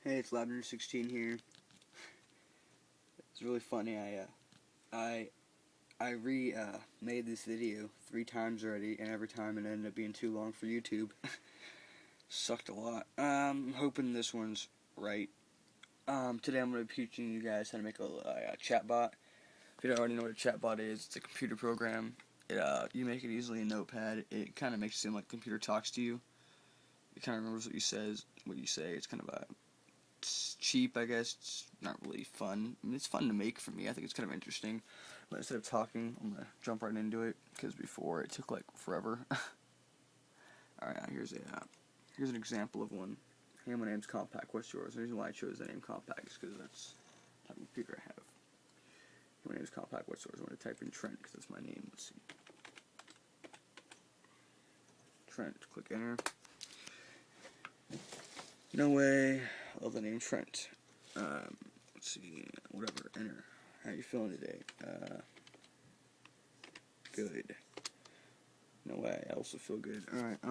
Hey, it's Lavender16 here. It's really funny. I made this video 3 times already, and every time it ended up being too long for YouTube. Sucked a lot. I'm hoping this one's right. Today I'm going to be teaching you guys how to make a chatbot. If you don't already know what a chatbot is, it's a computer program. You make it easily in Notepad. It kind of makes it seem like the computer talks to you. It kind of remembers what you say. It's kind of it's cheap, I guess. It's not really fun. I mean, it's fun to make for me. I think it's kind of interesting. But instead of talking, I'm going to jump right into it, because before it took like forever. Alright, here's an example of one. Hey, my name's Compact. What's yours? The reason why I chose the name Compact is because that's the type of computer I have. Hey, my name's Compact. What's yours? I'm going to type in Trent, because that's my name. Let's see. Trent. Click enter. No way. I love the name Trent. Let's see. Whatever. Enter. How you feeling today? Good. No way. I also feel good. Alright,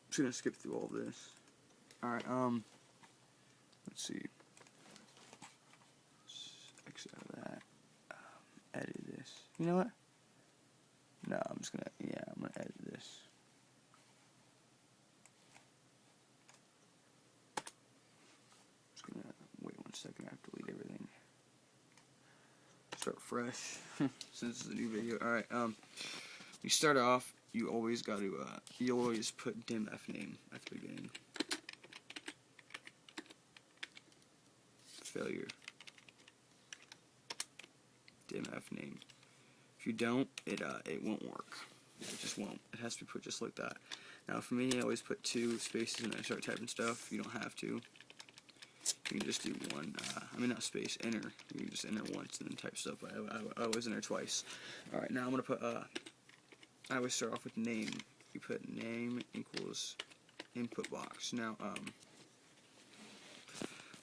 just gonna skip through all this. Alright, let's see. Let's exit out of that. Edit this. You know what? No, I'm gonna edit this. Wait 1 second, I have to delete everything. Start fresh, since this is a new video. Alright, you start off, you always put dimf name at the beginning. Failure. Dimf name. If you don't, it won't work. It just won't. It has to be put just like that. Now for me, I always put 2 spaces and then I start typing stuff. You don't have to. You can just do one, not space, enter. You can just enter once and then type stuff. I always enter twice. Alright, now I'm going to put, I always start off with name. You put name equals input box. Now,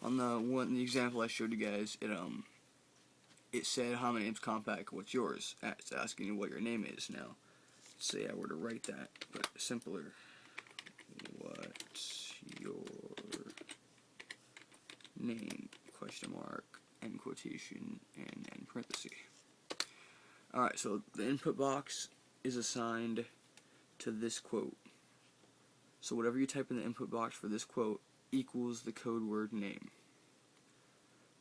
on the example I showed you guys, it said, hi, my name's Compact, what's yours? It's asking you what your name is. Now, say I were to write that, but simpler. What's your name, question mark, end quotation, and end parenthesis. Alright, so the input box is assigned to this quote. So whatever you type in the input box for this quote equals the code word name.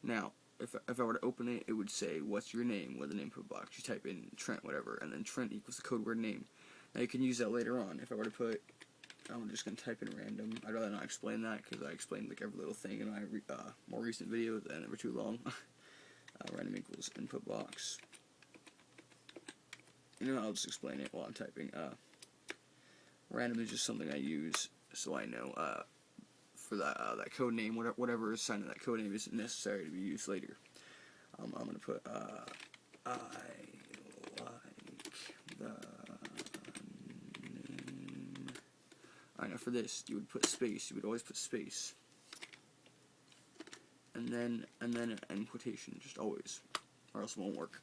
Now, if I were to open it, it would say, what's your name, with an input box. You type in Trent, whatever, and then Trent equals the code word name. Now you can use that later on. If I were to put, I'm just going to type in random. I'd rather not explain that, because I explained like every little thing in my more recent videos, and they were too long. Random equals input box. I'll just explain it while I'm typing. Random is just something I use so I know for that code name, whatever is assigned to that code name isn't necessary to be used later. I'm going to put I like the name. Alright, now for this, you would put space. You would always put space, and then an end quotation, just always, or else it won't work.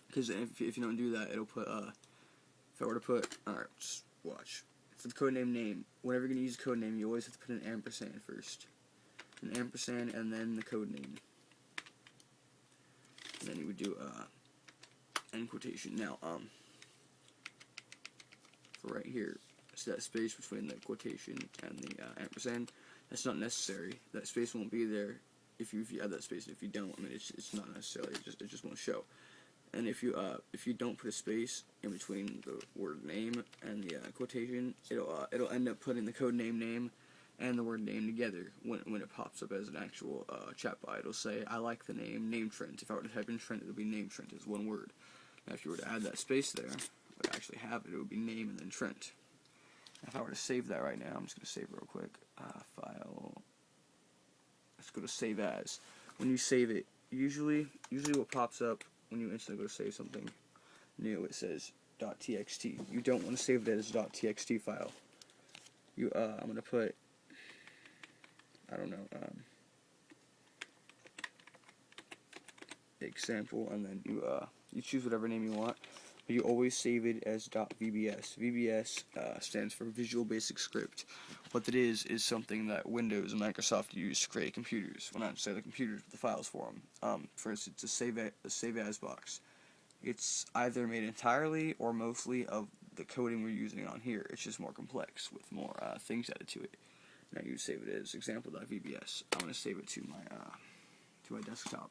Because if you don't do that, it'll put if I were to put, alright, just watch. For the codename name, whenever you're going to use a code name, you always have to put an ampersand first. An ampersand and then the code name. And then you would do end quotation. Now, for right here, so that space between the quotation and the ampersand, that's not necessary. That space won't be there if you add that space. If you don't, it's not necessarily. It just won't show. And if you don't put a space in between the word name and the quotation, it'll end up putting the code name and the word name together when it pops up as an actual chatbot. It'll say, I like the name Trent. If I were to type in Trent, it'll be name Trent as one word. Now if you were to add that space there, but actually have it, it would be name and then Trent. If I were to save that right now, I'm just going to save real quick. File. Let's go to save as. When you save it, usually what pops up when you instantly go to save something new, it says .txt. You don't want to save it as a .txt file. I'm going to put, I don't know, example, and then you choose whatever name you want. but you always save it as .vbs. VBS stands for Visual Basic Script. What that is something that Windows and Microsoft use to create computers. Well, not necessarily computers, but the files for them. For instance, a save as box. It's either made entirely or mostly of the coding we're using on here. It's just more complex with more things added to it. Now you save it as example.vbs. I'm going to save it to my desktop.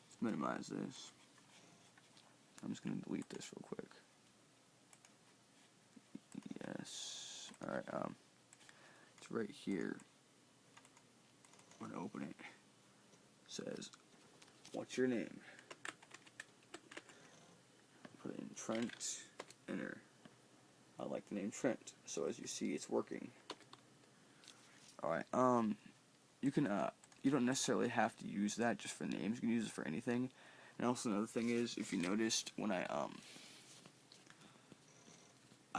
Let's minimize this. I'm just going to delete this real quick. Yes. Alright, it's right here. I'm going to open it. It says, what's your name? Put in Trent, enter. I like the name Trent, so as you see, it's working. Alright, you can, you don't necessarily have to use that just for names. You can use it for anything. And also another thing is, if you noticed, when I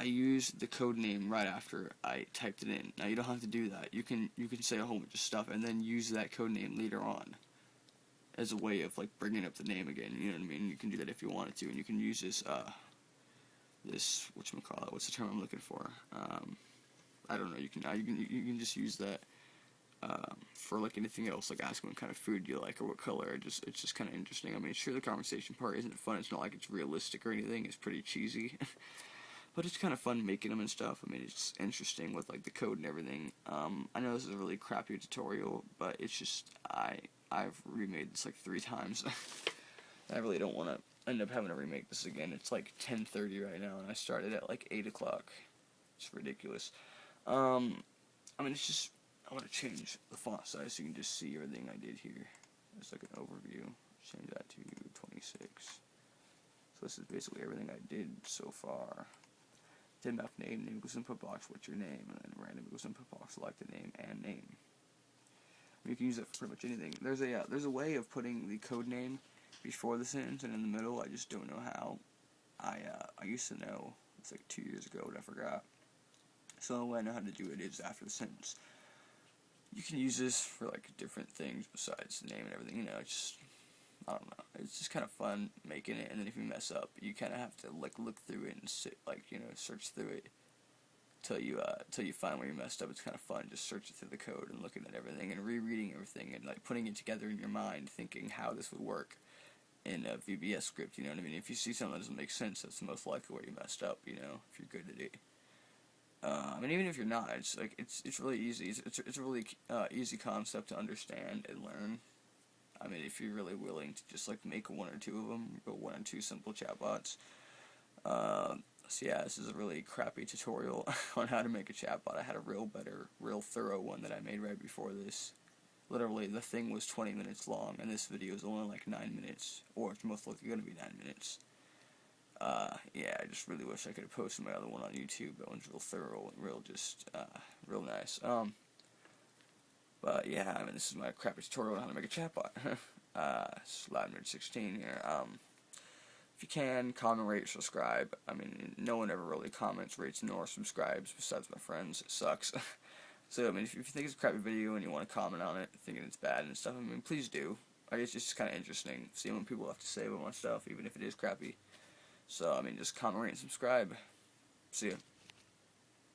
used the code name right after I typed it in. Now you don't have to do that. You can say a whole bunch of stuff and then use that code name later on as a way of like bringing up the name again. You know what I mean? You can do that if you wanted to, and you can use this whatchamacallit, what's the term I'm looking for? I don't know. You can just use that. For like anything else, like asking what kind of food you like or what color. It's just kind of interesting. I mean, sure, the conversation part isn't fun. It's not like it's realistic or anything. It's pretty cheesy, but it's kind of fun making them and stuff. I mean, it's interesting with like the code and everything. I know this is a really crappy tutorial, but it's just I've remade this like 3 times. I really don't want to end up having to remake this again. It's like 10:30 right now, and I started at like 8 o'clock. It's ridiculous. I mean, it's just. I want to change the font size so you can just see everything I did here. It's like an overview. Change that to 26. So this is basically everything I did so far. Did enough name goes input box, what's your name, and then random goes input box, select the name and name. You can use it for pretty much anything. There's a way of putting the code name before the sentence and in the middle. I just don't know how. I used to know. It's like 2 years ago, but I forgot. So the only way I know how to do it is after the sentence. You can use this for like different things besides the name and everything, you know. It's just, I don't know, it's just kind of fun making it, and then if you mess up, you kind of have to like look through it and search through it till you find where you messed up. It's kind of fun just searching through the code and looking at everything and rereading everything and like putting it together in your mind, thinking how this would work in a VBS script. You know what I mean? If you see something that doesn't make sense, that's the most likely where you messed up. You know, if you're good at it. I mean, even if you're not, it's really easy. It's a really easy concept to understand and learn. I mean, if you're really willing to just like make 1 or 2 of them, or 1 or 2 simple chatbots. So yeah, this is a really crappy tutorial on how to make a chatbot. I had a real thorough one that I made right before this. Literally, the thing was 20 minutes long, and this video is only like 9 minutes, or it's most likely going to be 9 minutes. Yeah, I just really wish I could have posted my other one on YouTube. That one's real thorough and real nice. But yeah, I mean, this is my crappy tutorial on how to make a chatbot. It's Loudnerd 16 here. If you can, comment, rate, subscribe. I mean, no one ever really comments, rates, nor subscribes besides my friends. It sucks. So, I mean, if you think it's a crappy video and you want to comment on it, thinking it's bad and stuff, I mean, please do. I guess it's just kind of interesting seeing what people have to say about my stuff, even if it is crappy. So, I mean, just comment, rate, and subscribe. See ya.